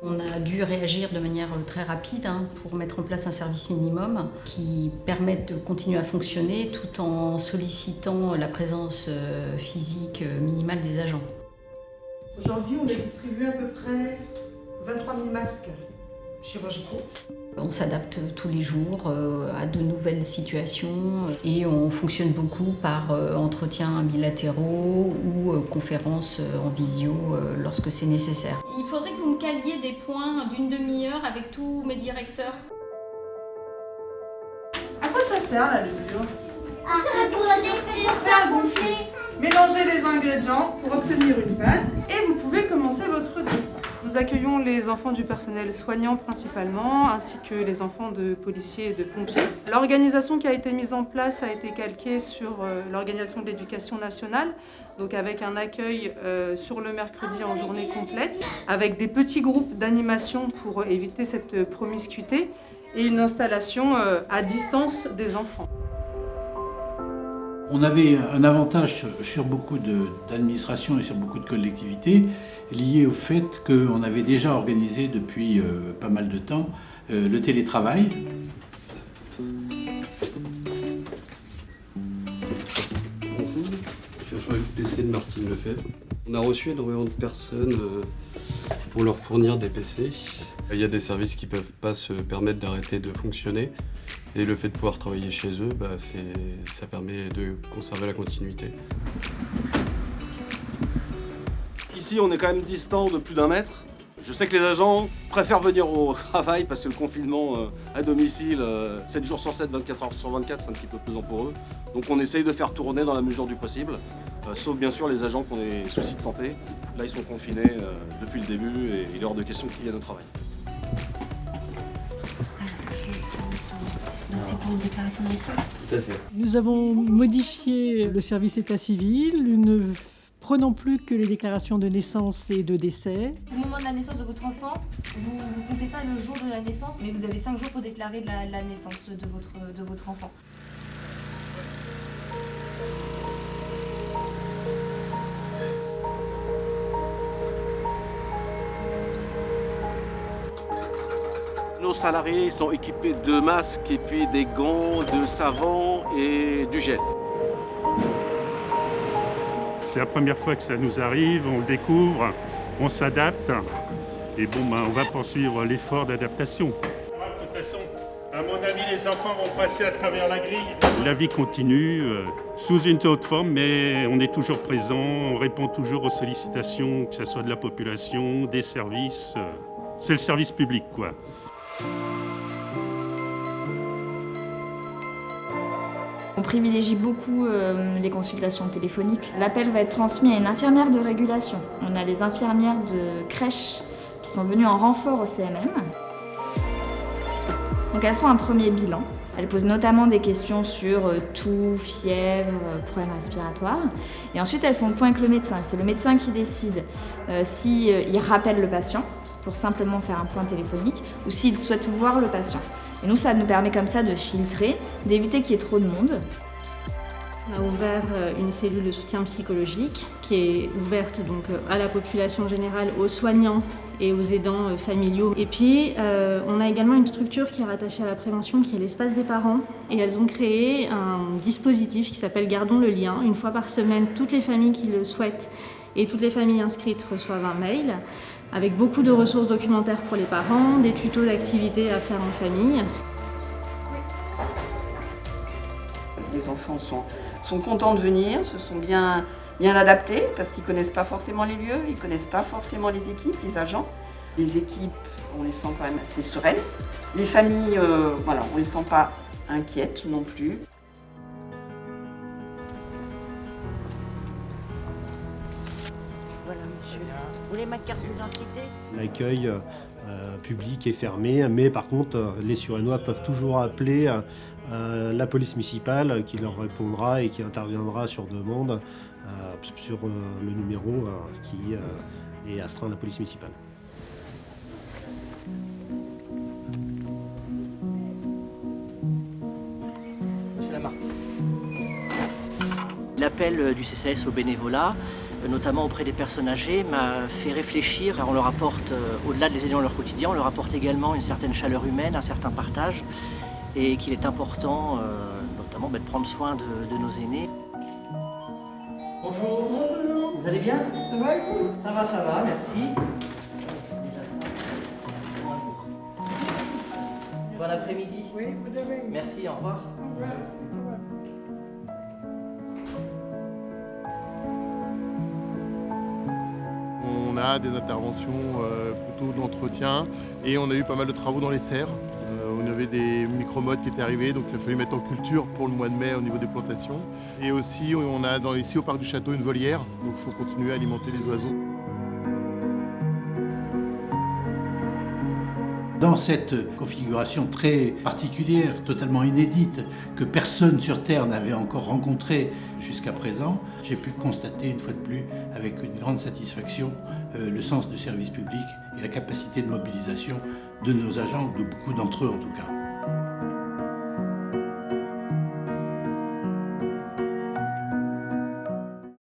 On a dû réagir de manière très rapide pour mettre en place un service minimum qui permette de continuer à fonctionner tout en sollicitant la présence physique minimale des agents. Aujourd'hui, on a distribué à peu près 23 000 masques chirurgicaux. On s'adapte tous les jours à de nouvelles situations et on fonctionne beaucoup par entretiens bilatéraux ou conférences en visio lorsque c'est nécessaire. Il faudrait que vous me caliez des points d'une demi-heure avec tous mes directeurs. À quoi ça sert la levure? C'est pour la texture, ça gonfler. Mélangez les ingrédients pour obtenir une pâte et vous pouvez commencer votre dessin. Nous accueillons les enfants du personnel soignant principalement, ainsi que les enfants de policiers et de pompiers. L'organisation qui a été mise en place a été calquée sur l'organisation de l'éducation nationale, donc avec un accueil sur le mercredi en journée complète, avec des petits groupes d'animation pour éviter cette promiscuité et une installation à distance des enfants. On avait un avantage sur beaucoup d'administrations et sur beaucoup de collectivités lié au fait qu'on avait déjà organisé depuis pas mal de temps le télétravail. Bonjour, je suis chargé du PC de Martine Lefebvre. On a reçu énormément de personnes pour leur fournir des PC. Il y a des services qui ne peuvent pas se permettre d'arrêter de fonctionner. Et le fait de pouvoir travailler chez eux, ça permet de conserver la continuité. Ici, on est quand même distant de plus d'1 mètre. Je sais que les agents préfèrent venir au travail parce que le confinement à domicile, 7 jours sur 7, 24 heures sur 24, c'est un petit peu pesant pour eux. Donc on essaye de faire tourner dans la mesure du possible, sauf bien sûr les agents qui ont des soucis de santé. Là, ils sont confinés depuis le début et il est hors de question qu'ils viennent au travail. Donc c'est pour une déclaration de naissance? Tout à fait. Nous avons modifié le service état civil, ne prenant plus que les déclarations de naissance et de décès. Au moment de la naissance de votre enfant, vous ne comptez pas le jour de la naissance, mais vous avez 5 jours pour déclarer la naissance de votre enfant. Nos salariés sont équipés de masques et puis des gants, de savon et du gel. C'est la première fois que ça nous arrive, on le découvre, on s'adapte et on va poursuivre l'effort d'adaptation. De toute façon, à mon avis, les enfants vont passer à travers la grille. La vie continue sous une autre forme, mais on est toujours présent, on répond toujours aux sollicitations, que ce soit de la population, des services. C'est le service public, quoi. On privilégie beaucoup les consultations téléphoniques. L'appel va être transmis à une infirmière de régulation. On a les infirmières de crèche qui sont venues en renfort au CMM. Donc elles font un premier bilan. Elles posent notamment des questions sur toux, fièvre, problèmes respiratoires. Et ensuite elles font le point avec le médecin. C'est le médecin qui décide s'il rappelle le patient pour simplement faire un point téléphonique ou s'il souhaite voir le patient. Et nous, ça nous permet comme ça de filtrer, d'éviter qu'il y ait trop de monde. On a ouvert une cellule de soutien psychologique qui est ouverte donc à la population générale, aux soignants et aux aidants familiaux. Et puis, on a également une structure qui est rattachée à la prévention, qui est l'espace des parents. Et elles ont créé un dispositif qui s'appelle Gardons le lien. Une fois par semaine, toutes les familles qui le souhaitent et toutes les familles inscrites reçoivent un mail avec beaucoup de ressources documentaires pour les parents, des tutos d'activités à faire en famille. Les enfants sont contents de venir, se sont bien adaptés parce qu'ils ne connaissent pas forcément les lieux, ils ne connaissent pas forcément les équipes, les agents. Les équipes, on les sent quand même assez sereines. Les familles, on ne les sent pas inquiètes non plus. Voilà, monsieur. Vous voulez ma carte d'identité? L'accueil public est fermé, mais par contre, les Suresnois peuvent toujours appeler la police municipale qui leur répondra et qui interviendra sur demande sur le numéro qui est astreint à la police municipale. L'appel du CCAS au bénévolat notamment auprès des personnes âgées, m'a fait réfléchir. On leur apporte, au-delà de les aider dans leur quotidien, on leur apporte également une certaine chaleur humaine, un certain partage, et qu'il est important, notamment, de prendre soin de nos aînés. Bonjour, vous allez bien? Ça va et vous? Ça va, merci. Bon après-midi. Oui, vous devez. Merci, au revoir. Au revoir. On a des interventions plutôt d'entretien et on a eu pas mal de travaux dans les serres. On avait des micro-modes qui étaient arrivés, donc il a fallu mettre en culture pour le mois de mai au niveau des plantations. Et aussi, on a ici au parc du château une volière, donc il faut continuer à alimenter les oiseaux. Dans cette configuration très particulière, totalement inédite, que personne sur Terre n'avait encore rencontrée jusqu'à présent, j'ai pu constater une fois de plus, avec une grande satisfaction, le sens du service public et la capacité de mobilisation de nos agents, de beaucoup d'entre eux en tout cas.